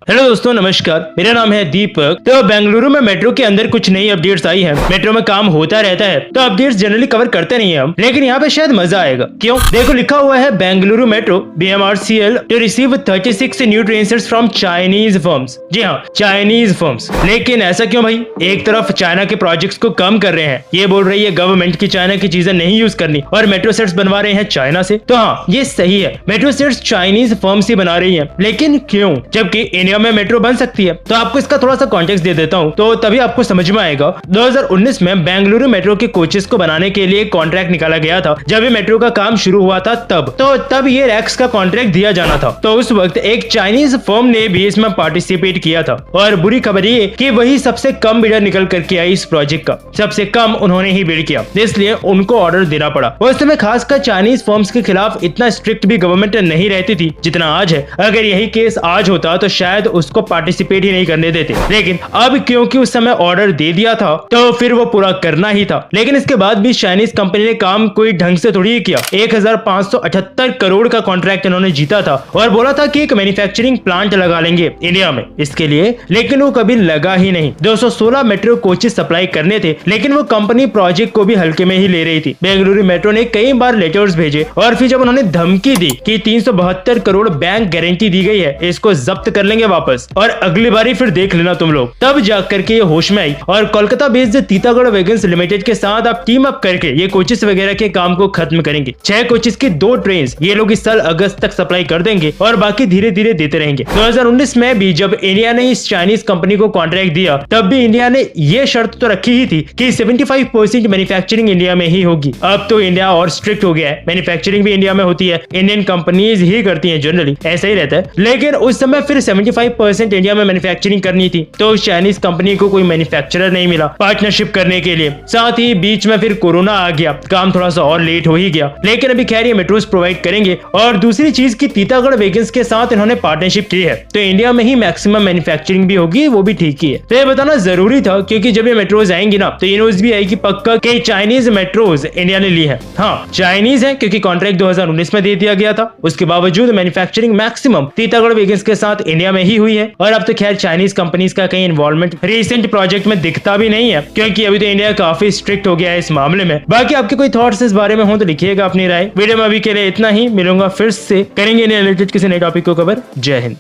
Hello दोस्तों, नमस्कार। मेरा नाम है दीपक। तो बेंगलुरु में मेट्रो के अंदर कुछ नई अपडेट्स आई हैं। मेट्रो में काम होता रहता है तो अपडेट्स जनरली कवर करते नहीं हम, लेकिन यहाँ पे शायद मजा आएगा। क्यों? देखो, लिखा हुआ है Bengaluru metro BMRCL to receive 36 new train sets from Chinese firms. जी हाँ, चाइनीज फर्म्स। लेकिन ऐसा क्यों भाई? एक तरफ चाइना के प्रोजेक्ट्स को कम कर रहे हैं, ये बोल रही है गवर्नमेंट की चाइना की चीजें नहीं यूज करनी, और मेट्रो सेट्स बनवा रहे हैं चाइना से। तो हाँ, ये सही है, मेट्रो सेट्स चाइनीज फर्म से बना रही है। लेकिन क्यों, जबकि इंडिया में मेट्रो बन सकती है? तो आपको इसका थोड़ा सा कॉन्टेक्स्ट दे देता हूँ, तो तभी आपको समझ में आएगा। 2019 में बेंगलुरु मेट्रो के कोचेस को बनाने के लिए कॉन्ट्रैक्ट निकाला गया था। जब ये मेट्रो का काम शुरू हुआ था तब ये रैक्स का कॉन्ट्रैक्ट दिया जाना था। तो उस वक्त एक चाइनीज फर्म ने भी इसमें पार्टिसिपेट किया था, और बुरी खबर ये कि वही सबसे कम बिडर निकल करके आई इस प्रोजेक्ट का। सबसे कम उन्होंने ही बिड किया, इसलिए उनको ऑर्डर देना पड़ा। उस समय खासकर चाइनीज फर्म्स के खिलाफ इतना स्ट्रिक्ट भी गवर्नमेंट नहीं रहती थी जितना आज है। अगर यही केस आज होता तो शायद उसको पार्टिसिपेट ही नहीं करने देते, लेकिन अब क्योंकि उस समय ऑर्डर दे दिया था तो फिर वो पूरा करना ही था। लेकिन इसके बाद भी चाइनीज कंपनी ने काम कोई ढंग से थोड़ी ही किया। 1578 करोड़ का कॉन्ट्रैक्ट इन्होंने जीता था और बोला था कि एक मैन्युफैक्चरिंग प्लांट लगा लेंगे इंडिया में इसके लिए, लेकिन वो कभी लगा ही नहीं। 216 मेट्रो कोचेस सप्लाई करने थे, लेकिन वो कंपनी प्रोजेक्ट को भी हल्के में ही ले रही थी। बेंगलुरु मेट्रो ने कई बार लेटर्स भेजे, और फिर जब उन्होंने धमकी दी कि 372 करोड़ बैंक गारंटी दी गई है, इसको जब्त कर लेंगे वापस और अगली बारी फिर देख लेना तुम लोग, तब जाकर के ये होश में आई और Kolkata based Titagarh wagons limited के साथ आप टीम अप करके ये कोचेस वगैरह के काम को खत्म करेंगे। 6 कोचेस की 2 ट्रेन ये लोग इस साल अगस्त तक सप्लाई कर देंगे और बाकी धीरे धीरे देते रहेंगे। 2019 में भी जब इंडिया ने इस चाइनीज कंपनी को कॉन्ट्रैक्ट दिया, तब भी इंडिया ने ये शर्त तो रखी ही थी कि 75% मैन्युफैक्चरिंग इंडिया में ही होगी। अब तो इंडिया और स्ट्रिक्ट हो गया है, मैन्युफैक्चरिंग भी इंडिया में होती है, इंडियन कंपनीज ही करती है, जनरली ऐसा ही रहता है। लेकिन उस समय फिर 75% इंडिया में मैन्युफैक्चरिंग करनी थी, तो चाइनीज कंपनी को कोई मैन्युफैक्चरर नहीं मिला पार्टनरशिप करने के लिए। साथ ही बीच में फिर कोरोना आ गया, काम थोड़ा सा और लेट हो ही गया। लेकिन अभी खैर ये मेट्रोस प्रोवाइड करेंगे, और दूसरी चीज की तीतागढ़ वैगन्स के साथ इन्होंने पार्टनरशिप की है, तो इंडिया में ही मैक्सिमम मैन्युफैक्चरिंग भी होगी, वो भी ठीक ही है। तो ये बताना जरूरी था, क्योंकि जब ये मेट्रोज आएंगी ना, तो ये न्यूज भी आएगी पक्का कि चाइनीज मेट्रोज इंडिया ने ली है। हाँ, चाइनीज है, क्योंकि कॉन्ट्रैक्ट 2019 में दे दिया गया था। उसके बावजूद मैन्युफैक्चरिंग मैक्सिमम तीतागढ़ वैगन्स के साथ इंडिया में ही हुई है, और अब तो खैर चाइनीज कंपनीज का कहीं इन्वॉल्वमेंट रिसेंट प्रोजेक्ट में दिखता भी नहीं है, क्योंकि अभी तो इंडिया काफी स्ट्रिक्ट हो गया है इस मामले में। बाकी आपके कोई थॉट्स इस बारे में हो तो लिखिएगा अपनी राय। वीडियो में अभी के लिए इतना ही, मिलूंगा फिर से, करेंगे रिलेटेड किसी नए टॉपिक को कवर। जय हिंद।